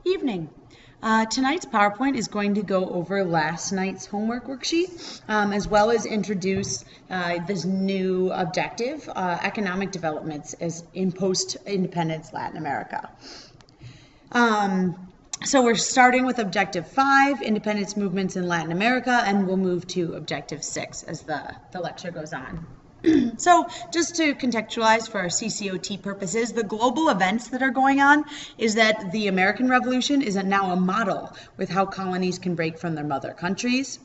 Evening. Tonight's PowerPoint is going to go over last night's homework worksheet, as well as introduce this new objective, economic developments as in post-independence Latin America. So we're starting with Objective 5, Independence Movements in Latin America, and we'll move to Objective 6 as the lecture goes on. So just to contextualize for our CCOT purposes, the global events that are going on is that the American Revolution is now a model with how colonies can break from their mother countries.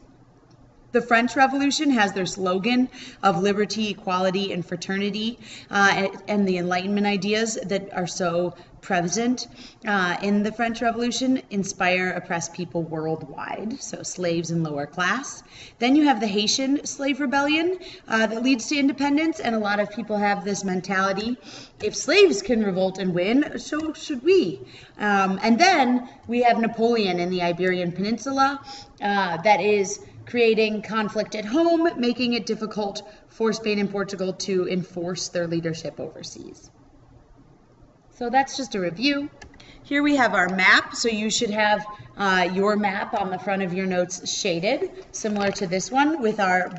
The French Revolution has their slogan of liberty, equality, and fraternity, and the Enlightenment ideas that are so present in the French Revolution inspire oppressed people worldwide, so slaves and lower class. Then you have the Haitian slave rebellion that leads to independence, and a lot of people have this mentality, if slaves can revolt and win, so should we. And then we have Napoleon in the Iberian Peninsula that is creating conflict at home, making it difficult for Spain and Portugal to enforce their leadership overseas. So that's just a review. Here we have our map, so you should have your map on the front of your notes shaded, similar to this one with our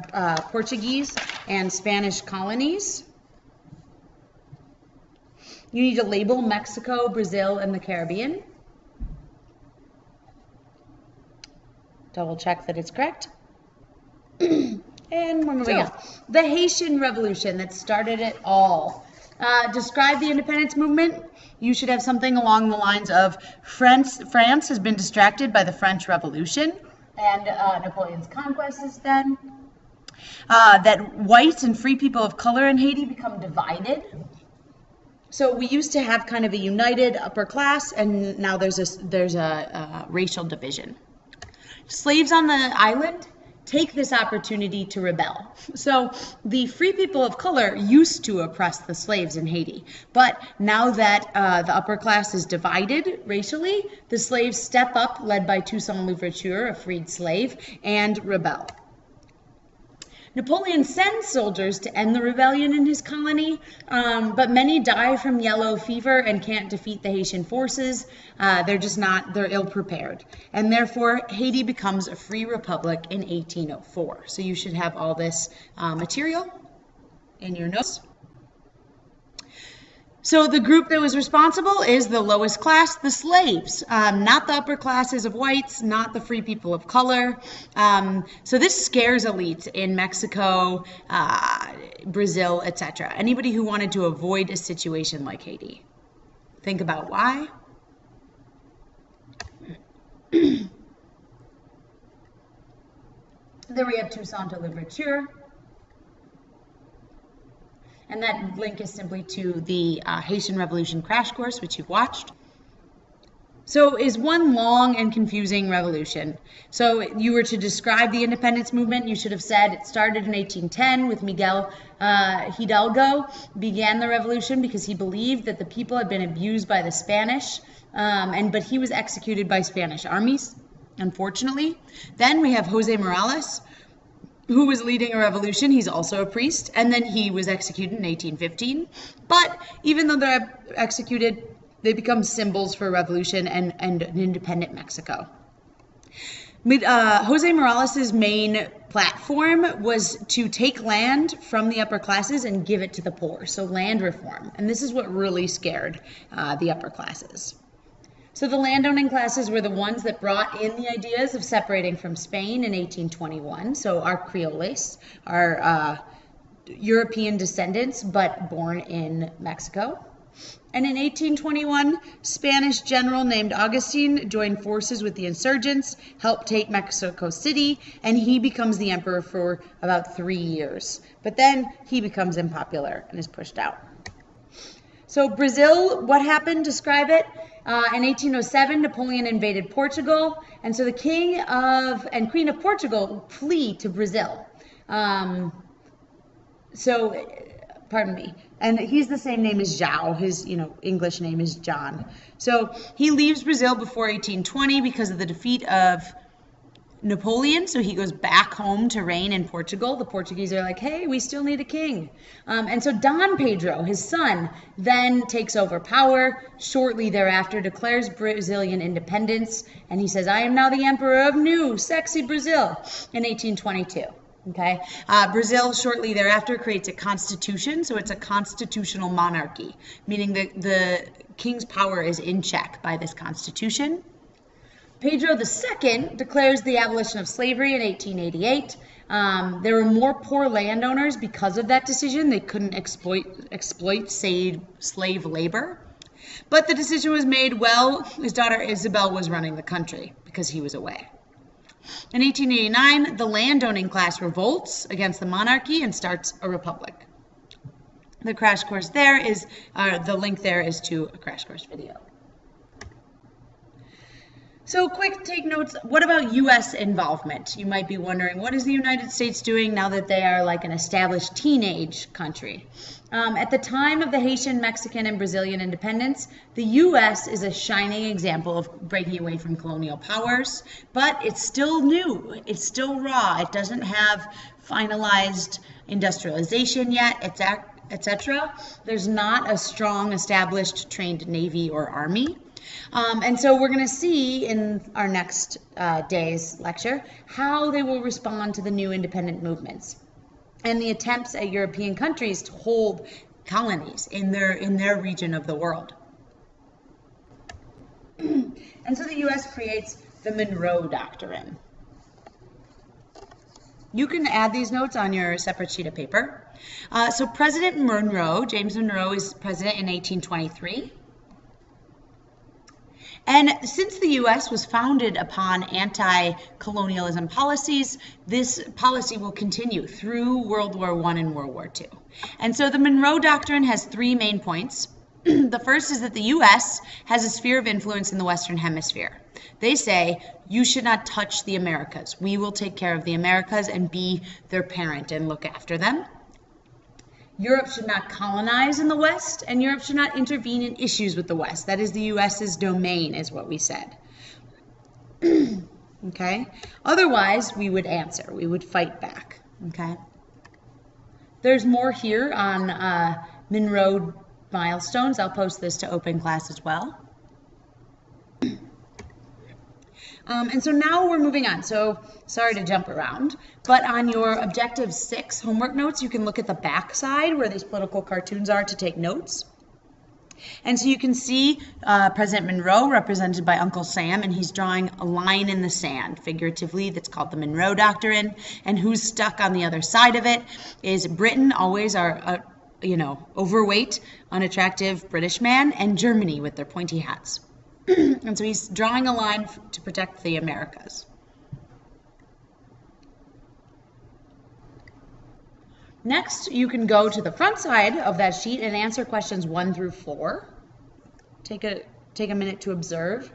Portuguese and Spanish colonies. You need to label Mexico, Brazil, and the Caribbean. Double check that it's correct. And we're moving on. The Haitian Revolution that started it all. Describe the independence movement. You should have something along the lines of France has been distracted by the French Revolution and Napoleon's conquests then. That whites and free people of color in Haiti become divided. So we used to have kind of a united upper class, and now there's a racial division. Slaves on the island take this opportunity to rebel. So the free people of color used to oppress the slaves in Haiti, but now that the upper class is divided racially, the slaves step up, led by Toussaint Louverture, a freed slave, and rebel. Napoleon sends soldiers to end the rebellion in his colony, but many die from yellow fever and can't defeat the Haitian forces. They're ill-prepared. And therefore, Haiti becomes a free republic in 1804. So you should have all this material in your notes. So the group that was responsible is the lowest class, the slaves, not the upper classes of whites, not the free people of color. So this scares elites in Mexico, Brazil, etc. Anybody who wanted to avoid a situation like Haiti. Think about why. Then we have Toussaint Louverture. And that link is simply to the Haitian Revolution crash course, which you've watched. So is one long and confusing revolution. So you were to describe the independence movement, you should have said it started in 1810 with Miguel Hidalgo, began the revolution because he believed that the people had been abused by the Spanish, but he was executed by Spanish armies, unfortunately. Then we have Jose Morales, who was leading a revolution. He's also a priest, and then he was executed in 1815. But even though they're executed, they become symbols for revolution and an independent Mexico. Jose Morales' main platform was to take land from the upper classes and give it to the poor, so land reform. And this is what really scared the upper classes. So the landowning classes were the ones that brought in the ideas of separating from Spain in 1821. So our Creoles, our European descendants, but born in Mexico. And in 1821, Spanish general named Augustine joined forces with the insurgents, helped take Mexico City, and he becomes the emperor for about 3 years. But then he becomes unpopular and is pushed out. So Brazil, what happened? Describe it. In 1807, Napoleon invaded Portugal, and so the king and queen of Portugal flee to Brazil. Pardon me. And he's the same name as João. His, English name is John. So he leaves Brazil before 1820 because of the defeat of Napoleon, so he goes back home to reign in Portugal. The Portuguese are like, hey, we still need a king. And so Dom Pedro, his son, then takes over power. Shortly thereafter, declares Brazilian independence, and he says, I am now the emperor of new, sexy Brazil, in 1822. Okay, Brazil shortly thereafter creates a constitution, so it's a constitutional monarchy, meaning that the king's power is in check by this constitution. Pedro II declares the abolition of slavery in 1888. There were more poor landowners because of that decision. They couldn't exploit slave labor. But the decision was made while his daughter Isabel was running the country because he was away. In 1889, the landowning class revolts against the monarchy and starts a republic. The crash course there is, the link there is to a crash course video. So quick take notes, what about U.S. involvement? You might be wondering, what is the United States doing now that they are like an established teenage country? At the time of the Haitian, Mexican, and Brazilian independence, the U.S. is a shining example of breaking away from colonial powers, but it's still new, it's still raw, it doesn't have finalized industrialization yet, etc. There's not a strong established trained Navy or Army. And so we're going to see in our next day's lecture how they will respond to the new independent movements and the attempts at European countries to hold colonies in their region of the world. And so the U.S. creates the Monroe Doctrine. You can add these notes on your separate sheet of paper. So President Monroe, James Monroe, is president in 1823. And since the U.S. was founded upon anti-colonialism policies, this policy will continue through World War I and World War II. And so the Monroe Doctrine has three main points. The first is that the U.S. has a sphere of influence in the Western Hemisphere. They say, you should not touch the Americas. We will take care of the Americas and be their parent and look after them. Europe should not colonize in the West, and Europe should not intervene in issues with the West. That is the U.S.'s domain, is what we said. Okay? Otherwise, we would answer. We would fight back. Okay? There's more here on Monroe milestones. I'll post this to open class as well. And so now we're moving on. So sorry to jump around, but on your Objective 6 homework notes, you can look at the back side where these political cartoons are to take notes. And so you can see President Monroe represented by Uncle Sam, and he's drawing a line in the sand, figuratively, that's called the Monroe Doctrine. And who's stuck on the other side of it is Britain, always our, overweight, unattractive British man, and Germany with their pointy hats. And so he's drawing a line to protect the Americas. Next, you can go to the front side of that sheet and answer questions 1 through 4. Take a minute to observe.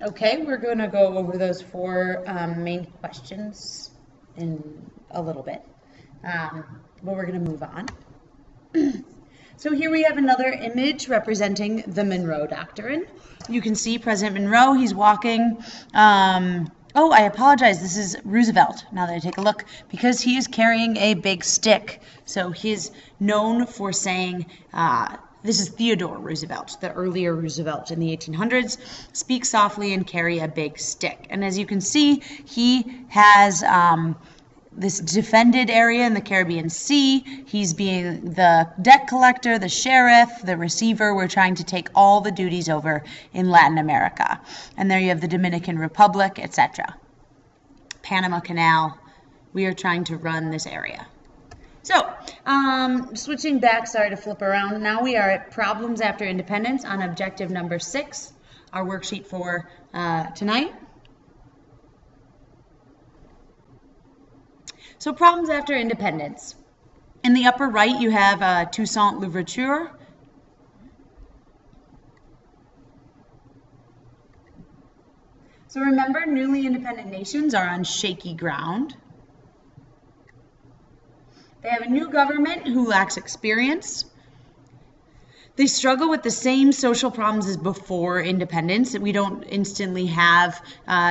Okay, we're going to go over those 4 main questions in a little bit, but we're going to move on. So here we have another image representing the Monroe Doctrine. You can see President Monroe, he's walking. Oh, I apologize, this is Roosevelt, now that I take a look, because he is carrying a big stick. So he's known for saying this is Theodore Roosevelt, the earlier Roosevelt in the 1800s, speak softly and carry a big stick. And as you can see, he has this defended area in the Caribbean Sea. He's being the debt collector, the sheriff, the receiver. We're trying to take all the duties over in Latin America. And there you have the Dominican Republic, etc. Panama Canal. We are trying to run this area. So, switching back, sorry to flip around. Now we are at problems after independence on objective number 6, our worksheet for tonight. So problems after independence. In the upper right, you have Toussaint Louverture. So remember, newly independent nations are on shaky ground. They have a new government who lacks experience. They struggle with the same social problems as before independence. We don't instantly have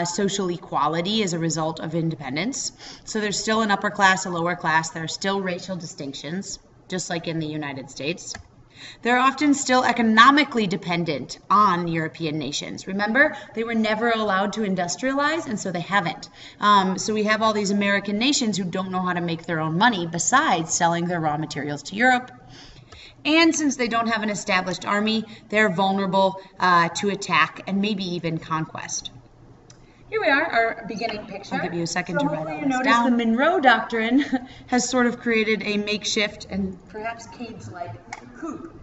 social equality as a result of independence. So there's still an upper class, a lower class. There are still racial distinctions, just like in the United States. They're often still economically dependent on European nations. Remember, they were never allowed to industrialize, and so they haven't. So we have all these American nations who don't know how to make their own money besides selling their raw materials to Europe. And since they don't have an established army, they're vulnerable to attack and maybe even conquest. Here we are, our beginning picture. I'll give you a second to write all this down. Notice the Monroe Doctrine has sort of created a makeshift and perhaps cage-like coop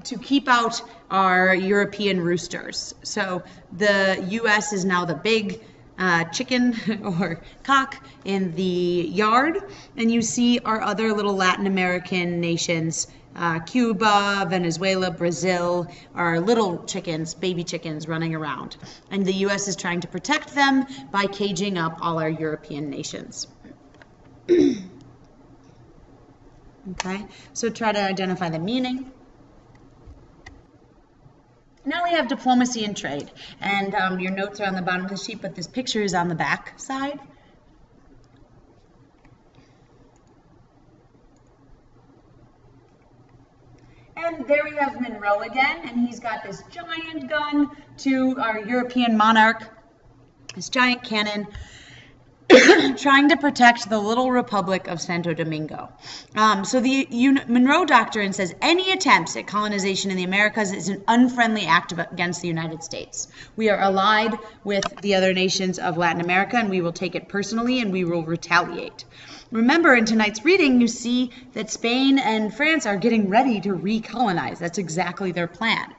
to keep out our European roosters. So the U.S. is now the big chicken or cock in the yard, and you see our other little Latin American nations, Cuba, Venezuela, Brazil, are little chickens, baby chickens running around. And the U.S. is trying to protect them by caging up all our European nations. Okay, so try to identify the meaning. Now we have diplomacy and trade, and your notes are on the bottom of the sheet, but this picture is on the back side. And there we have Monroe again, and he's got this giant gun to our European monarch, this giant cannon, trying to protect the little republic of Santo Domingo. So the Monroe Doctrine says any attempts at colonization in the Americas is an unfriendly act against the United States. We are allied with the other nations of Latin America, and we will take it personally, and we will retaliate. Remember, in tonight's reading, you see that Spain and France are getting ready to recolonize. That's exactly their plan.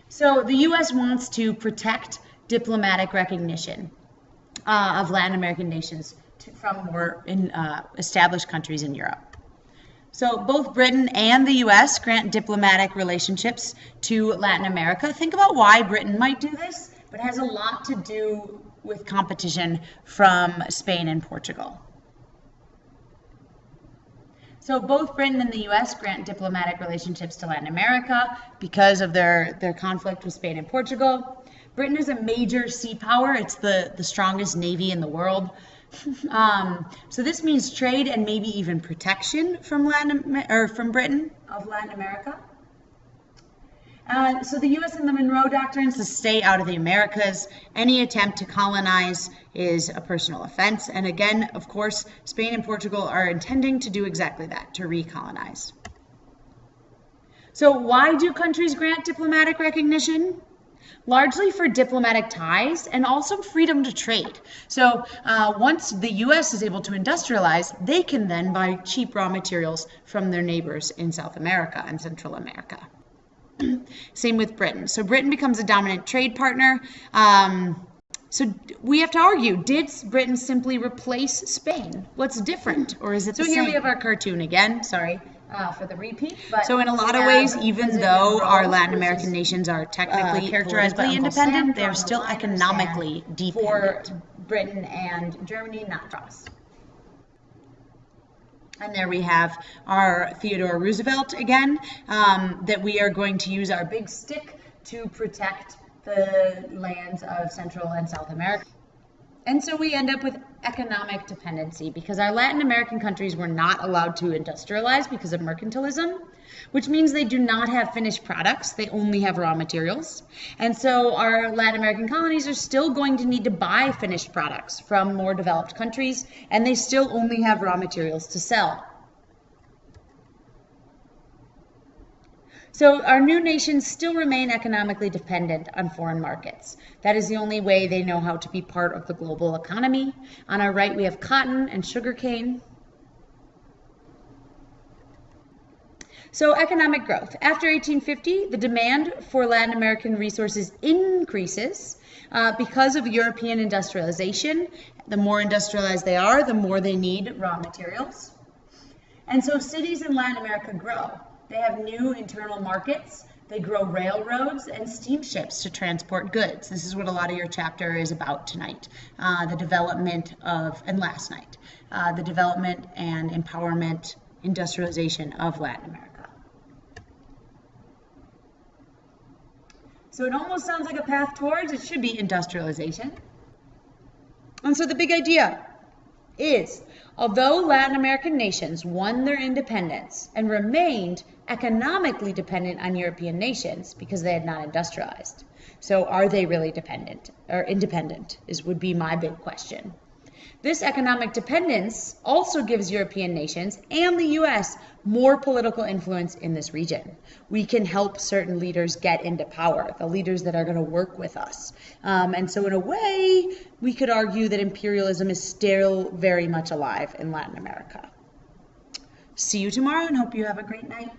So the U.S. wants to protect diplomatic recognition of Latin American nations from more established countries in Europe. So both Britain and the U.S. grant diplomatic relationships to Latin America. Think about why Britain might do this, but it has a lot to do with competition from Spain and Portugal. So both Britain and the U.S. grant diplomatic relationships to Latin America because of their conflict with Spain and Portugal. Britain is a major sea power. It's the strongest navy in the world. So this means trade and maybe even protection from Britain of Latin America. So the U.S. and the Monroe Doctrine is to stay out of the Americas. Any attempt to colonize is a personal offense. And again, of course, Spain and Portugal are intending to do exactly that, to recolonize. So why do countries grant diplomatic recognition? Largely for diplomatic ties and also freedom to trade. So once the U.S. is able to industrialize, they can then buy cheap raw materials from their neighbors in South America and Central America. Same with Britain. So Britain becomes a dominant trade partner. So we have to argue, did Britain simply replace Spain? What's different? Or is it the same? So here we have our cartoon again. Sorry. For the repeat. But so in a lot of ways, even though our Latin American nations are technically characterized by independent, they're still economically dependent. For Britain and Germany, not for us. And there we have our Theodore Roosevelt again, that we are going to use our big stick to protect the lands of Central and South America. And so we end up with economic dependency because our Latin American countries were not allowed to industrialize because of mercantilism, which means they do not have finished products. They only have raw materials. And so our Latin American colonies are still going to need to buy finished products from more developed countries, and they still only have raw materials to sell. So our new nations still remain economically dependent on foreign markets. That is the only way they know how to be part of the global economy. On our right, we have cotton and sugarcane. So economic growth. After 1850, the demand for Latin American resources increases because of European industrialization. The more industrialized they are, the more they need raw materials. And so cities in Latin America grow. They have new internal markets. They grow railroads and steamships to transport goods. This is what a lot of your chapter is about tonight. The development of, and last night, the development and empowerment, industrialization of Latin America. So it almost sounds like a path towards, it should be industrialization. And so the big idea is, although Latin American nations won their independence and remained economically dependent on European nations because they had not industrialized. So are they really dependent or independent would be my big question. This economic dependence also gives European nations and the US more political influence in this region. We can help certain leaders get into power, the leaders that are going to work with us. And so in a way, we could argue that imperialism is still very much alive in Latin America. See you tomorrow and hope you have a great night.